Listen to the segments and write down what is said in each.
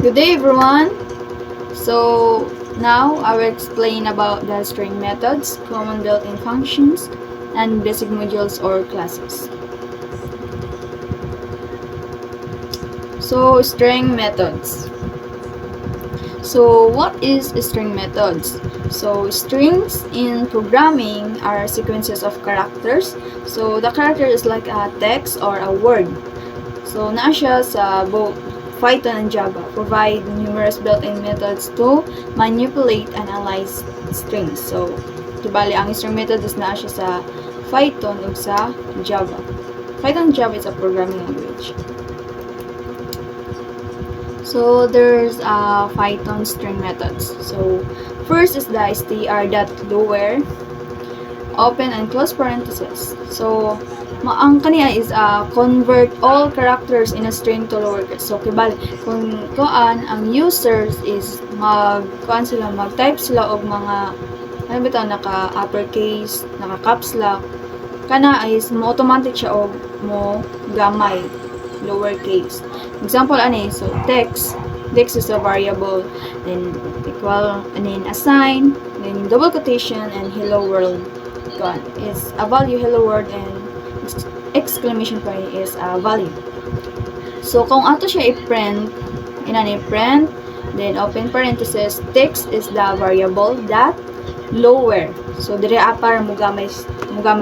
Good day everyone! So now I will explain about the string methods, common built-in functions, and basic modules or classes. So string methods. So what is string methods? So strings in programming are sequences of characters. So the character is like a text or a word. So naa siya sa both Python and Java provide numerous built-in methods to manipulate and analyze strings. So tibali ang string method is naa siya sa Python ug sa Java. Python and Java is a programming language. So there's Python string methods. So first is the str.lower, open and close parentheses. So ang kaniya is convert all characters in a string to lowercase. So kibali kung ang users is mag-type sila og mga ano bitaw naka uppercase, naka caps lock, kana is mo automatic siya og mo gamay lowercase. Example ani, so text is a variable, then equal, and then assign, then double quotation, and hello world. Gone is a value, hello world, and exclamation point is a value. So kung ato siya i-print, print, then open parenthesis, text is the variable that lower. So dire para mugamay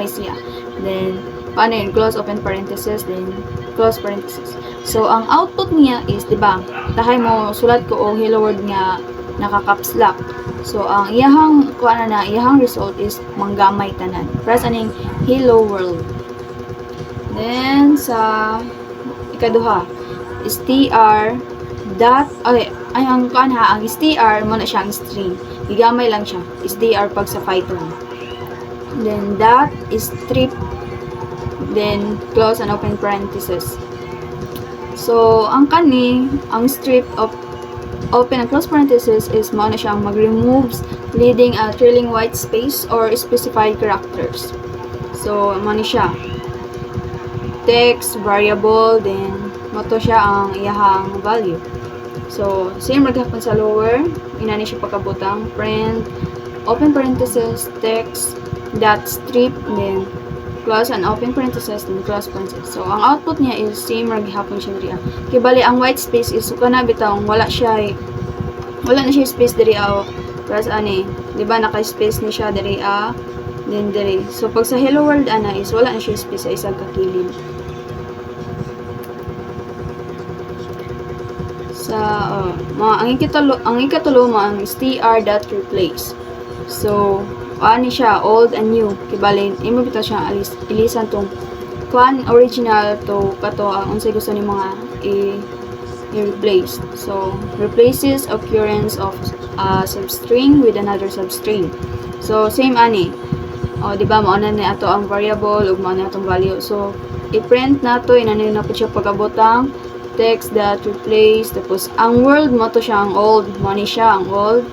siya. Then paano yun? Close open parenthesis, then close parenthesis. So ang output niya is, diba, tahay mo sulat ko og hello world nga naka-caps lock. So ang iyahang result is manggamay tanan. Press aning hello world. Then sa ikaduha, str dot ang str mo na siya ang string. Igamay lang siya. Str pag sa Python. Then dot is strip, then close and open parenthesis. So ang strip of open and close parenthesis is mo na siyang mag-removes leading a trailing white space or specified characters. So mo na siya text variable, then mo to siya ang iyahang value. So same maghapon sa lower, inani siya pagkabutang print open parenthesis text dot strip, then close and open parenthesis, then close parenthesis. So ang output niya is same maghapon siya diri. Kibali ang white space is kana bitang wala na siya space diri plus ani, di ba naka-space ni siya diri then diri. So pag sa hello world is wala na siya space sa isang kakilid. Sa ang ikatulo mo ang str.replace. So ani siya old and new, kibali imo bitaw siya ilisan tong original to kato ang unsay gusto ni mga i-replace. So replaces occurrence of a substring with another substring. So same ani, di ba mao na ni ato ang variable ug mao na atong value. So i-print nato inani na po siya pagkabutang text that replace, tapos ang world mo to siya ang old, mo ni siya ang old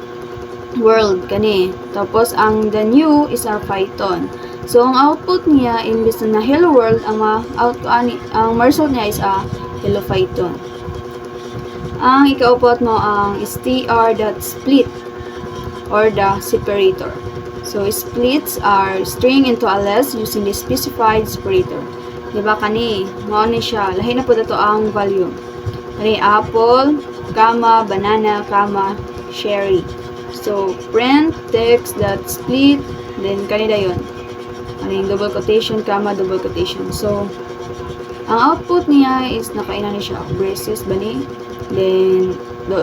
world kani. Tapos ang the new is our Python. So ang output niya imbes na hello world, ang result niya is hello Python. Ang ikaupat mo ang str.split or the separator. So splits are string into a less using the specified separator. Diba kani, mao ni siya lahi na pud ato ang value. Kani apple, banana, cherry. So print text that split, then kanina yun. Double quotation, double quotation. So ang output niya is nakaina ni siya braces bani, then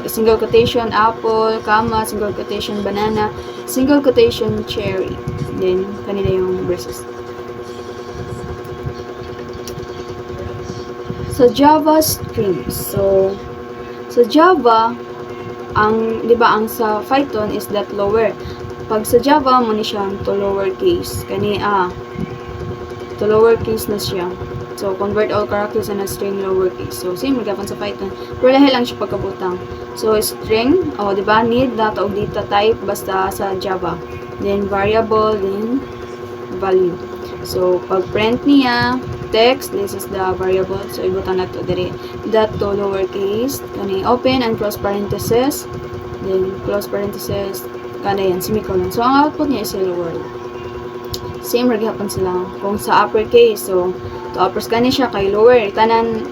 single quotation apple, single quotation banana, single quotation cherry, then kanina yung braces. So Java strings. So Java di ba ang sa Python is that lower. Pag sa Java mo ni siyang to lowercase. Kani to lowercase na siya. So convert all characters in a string lowercase. So same magapon sa Python. Pero lahi lang siya pagkabutang. So string, di ba need data og data type basta sa Java. Then variable, then value. So pag print niya text, this is the variable. So ibutan na to diri. That to lowercase, kani open and close parenthesis, then close parenthesis, kada yan, semicolon. So ang output niya is hello world. Same ra gyapon sila. Kung sa uppercase, so to uppers kani siya kay lower. Tanan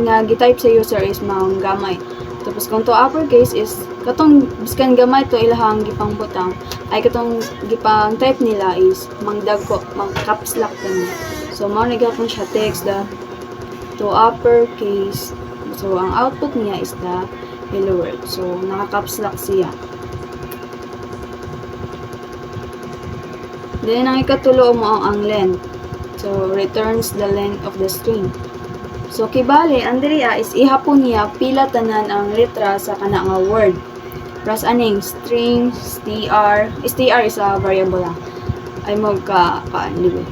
nga gi-type sa user is maong gamay. Tapos kung to uppercase is katong biskan gamay to ilahang gipang butang ay katong gipang type nila is mangdagko, mang caps lock kani. So mao na gyapon siya text the to uppercase. So ang output niya is the hello world. So naka-caps lock siya. Then ang ikatulo mo ang length. So returns the length of the string. So kibali ang diriya is ihapon niya pila tanan ang letra sa kana nga word. Plus aning string, str is a variable ay mo libre.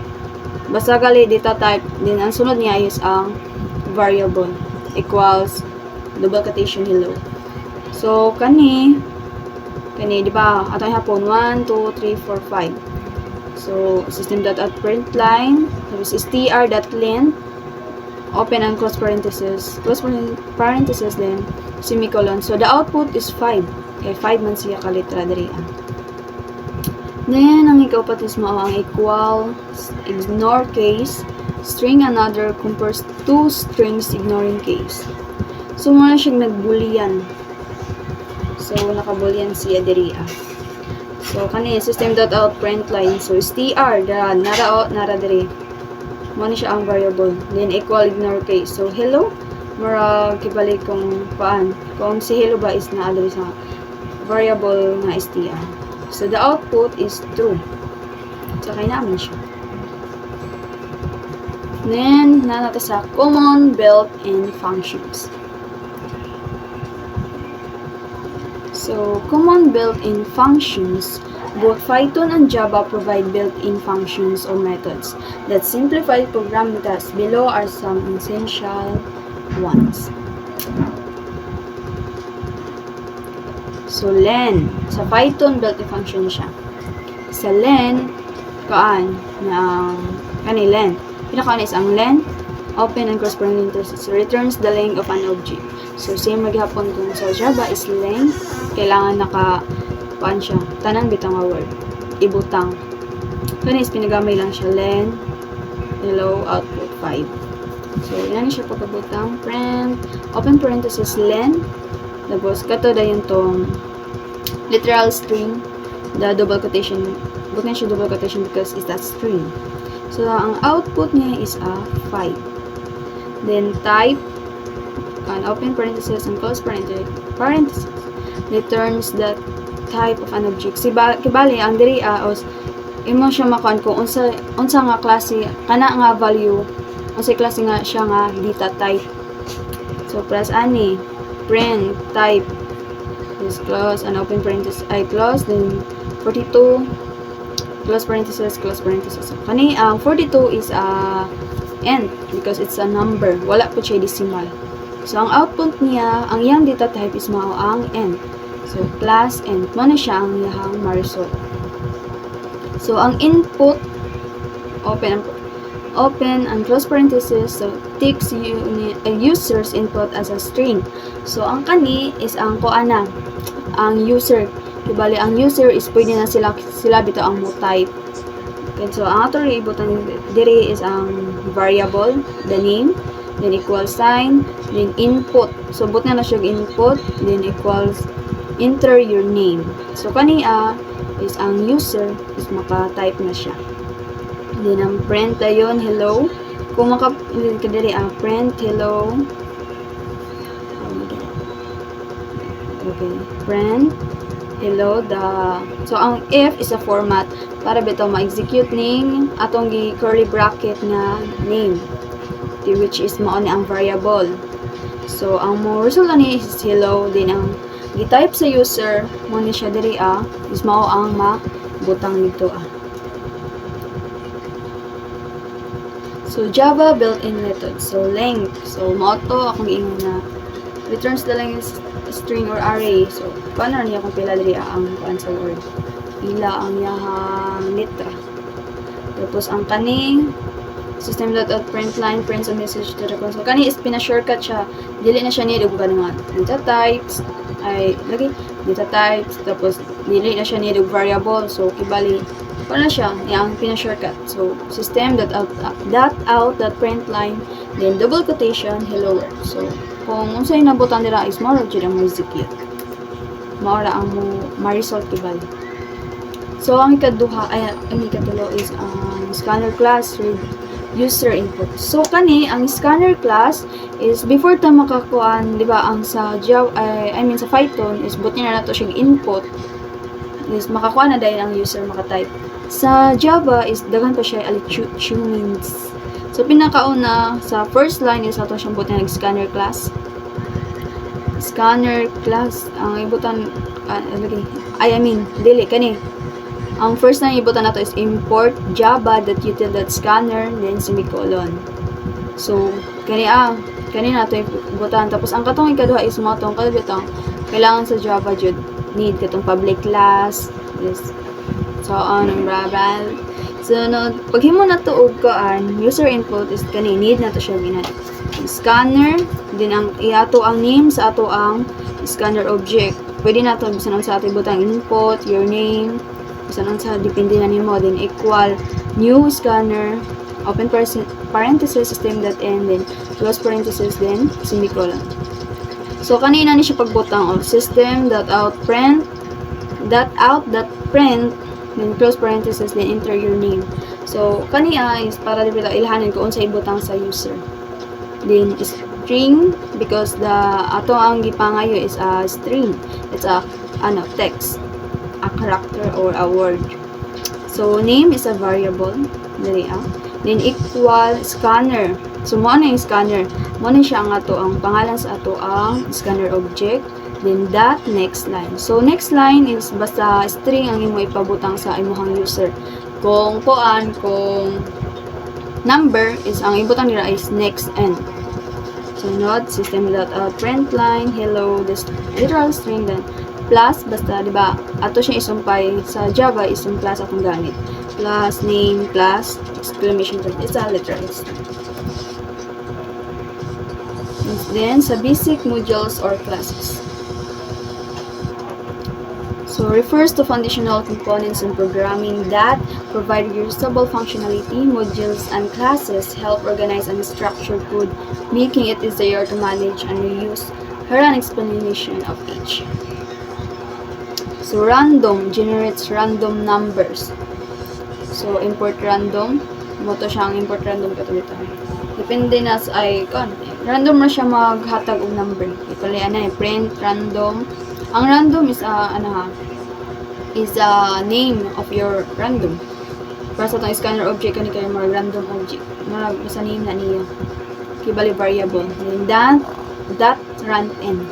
Basta gali data type din ang sunod niya is ang variable equals double quotation hello. So kani di ba atong ihapon 1 2 3 4 5. So system.out.println tapos str.length open and close parenthesis then semicolon. So the output is 5. Okay, 5 man siya ka letra diri. Then ang ikaupat is mao ang equal, ignore case, string another compares two strings ignoring case. So mo na siya nagbulyan. So nakabulyan siya diri. So kani system.out.println so str nara diri. Mo ni siya ang variable. Then equal ignore case. So hello mura kibalik kung paan. Kung si hello ba is naa diri sa variable nga str. So the output is true. So kay namin siya. Then nanata sa common built-in functions. So common built-in functions, both Python and Java provide built-in functions or methods that simplify programming tasks. Below are some essential ones. So len, sa Python built-in function siya. Sa len, len. Pinaka is ang len, open and close parenthesis, returns the length of an object. So same maghapon kung sa Java is length, kailangan siya, tanan bitang nga word, ibutang. Kani is pinagamay lang siya len, hello, output 5. So yan siya pagkabutang, print, open parenthesis len, tapos kato dayon tong literal string, the double quotation, bukan siya double quotation because it's that string. So ang output niya is a 5. Then type, open parenthesis and close parenthesis, returns the type of an object. Kibali ang diri imo siya makon kung unsa nga klase kana nga value, unsa klase nga siya nga data type. So plus ani print type is close and open parenthesis close, then 42 close parenthesis. So kani ang 42 is int because it's a number, wala po siya decimal. So ang output niya, ang iyang data type is mao ang int. So plus int mo na siya ang iyang result. So ang input open and close parenthesis, so takes a user's input as a string. So ang kani is ang kuana, ang user. Kibali ang user is pwede na sila bitaw ang mo type. Okay, so ang ato ibutan diri is ang variable, the name, then equal sign, then input. So but na siya input, then equals enter your name. So kani is ang user is maka-type na siya. Then ang print ayon hello. Kung kadiri print hello. Okay, print hello so ang if is a format para bitaw ma-execute ning atong curly bracket nga name, which is mao ni ang variable. So ang mo result ani is hello, din ang gi-type sa user mo ni siya diri is mao ang mabutang dito So Java built-in method. So length. So mao to akong giingon na returns the length string or array. So paano niya kung pila diri ang answer word. Pila ang yahang letra. Tapos ang kaning System.out print line prints a message to the console. Kani is pina-shortcut siya. Dili na siya need og mga data types. Ay, lagi data types. Tapos, dili na siya need og variable. So, kibali, wala siya. Yang pina-shortcut. So, system.out.print line. Then, double quotation, hello world. So, kung unsay nabutan nila is more jud ang execute. Maura ang ma-result kibali. So, ang ikaduha, ang ikatulo is ang scanner class with user input. So, kani, ang scanner class is before ta makakuan, di ba, ang sa Java, sa Python is buti na nato siyang input is makakuha na dahil ang user makatype. Sa Java is daghan pa siya tunings. So, pinakauna, sa first line is ato siyang buti na scanner class. Scanner class, ang ibutan, dili, kani, ang first na ibutan nato is import java.util.scanner then semicolon. So, kani nato ibutan. Tapos, ang katong ikaduha is mo itong kailangan sa Java jud need katong public class, yes. So, on, blah. So, paghimo na to og user input is kani, need na to siya ginat. Scanner, then ang iato ang name sa ato ang scanner object. Pwede na to bisan sa ato ibutang input, your name, bisan sa depende na nimo, then equal new scanner, open parenthesis system.end, then close parenthesis, then semicolon. So kanina ni siya pagbutang of system.out.print, then close parenthesis, then enter your name. So kaniya is para dito ilhanin ko unsa ibutang sa user. Then string, because the ato ang gipangayo is a string. It's a text, a character or a word. So name is a variable. Then equal scanner. So mo na yung scanner. Mo na siya ang ato ang pangalan sa ato ang scanner object. Then dot next line. So next line is basta string ang imo ipabutang sa imong user. Kung number is ang ibutang nila is next end. So not system.out.print line hello, this literal string, then plus basta di ba ato siya isumpay sa Java is yung plus atong gamit. Plus name plus exclamation point. It's a literal string. And then sa basic modules or classes. So, refers to foundational components in programming that provide reusable functionality. Modules and classes help organize and structure code, making it easier to manage and reuse. Here an explanation of each. So, random generates random numbers. So, import random. Moto siyang import random katulito. Depende na sa icon. Random na siya maghatag og number. Ipali print random. Ang random is is a name of your random. Para sa itong scanner object, kani kayo mga random object. Basta name na niya. Kibali variable. Then that run n.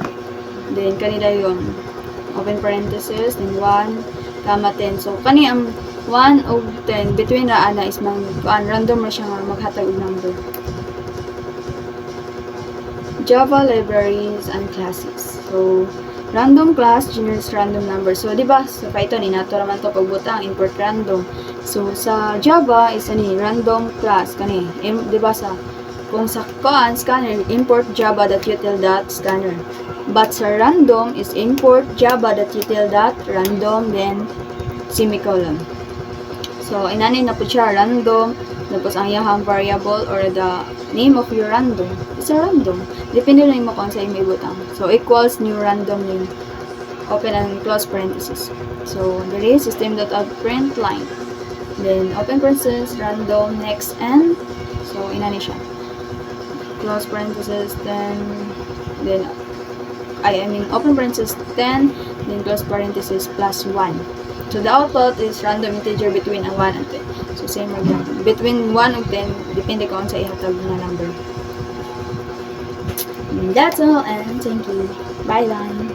Then kanila yung open parenthesis, then 1, comma 10. So kani ang 1 o 10 between ra ana is random na siya maghatag og number. Java libraries and classes. So random class generates random number. So, di ba, sa Python, inato naman to pagbutang, import random. So, sa Java is random class. Kani, di ba kung sa scanner, import java.util.scanner. But sa random is import java.util.random, then semicolon. So, inani na po siya random, tapos ang iyang variable or the name of your random is a random. Depende na mo kung sa imo ibutang. So, equals new random name. Open and close parenthesis. So, there is system.out.print line. Then, open parenthesis, random, next, and so, inani siya. Close parenthesis, then open parenthesis 10, then close parenthesis plus 1. So, the output is random integer between 1 and 10. So, same again. Between 1 and 10, depende kung sa ihatag na number. And that's all, and thank you. Bye-bye.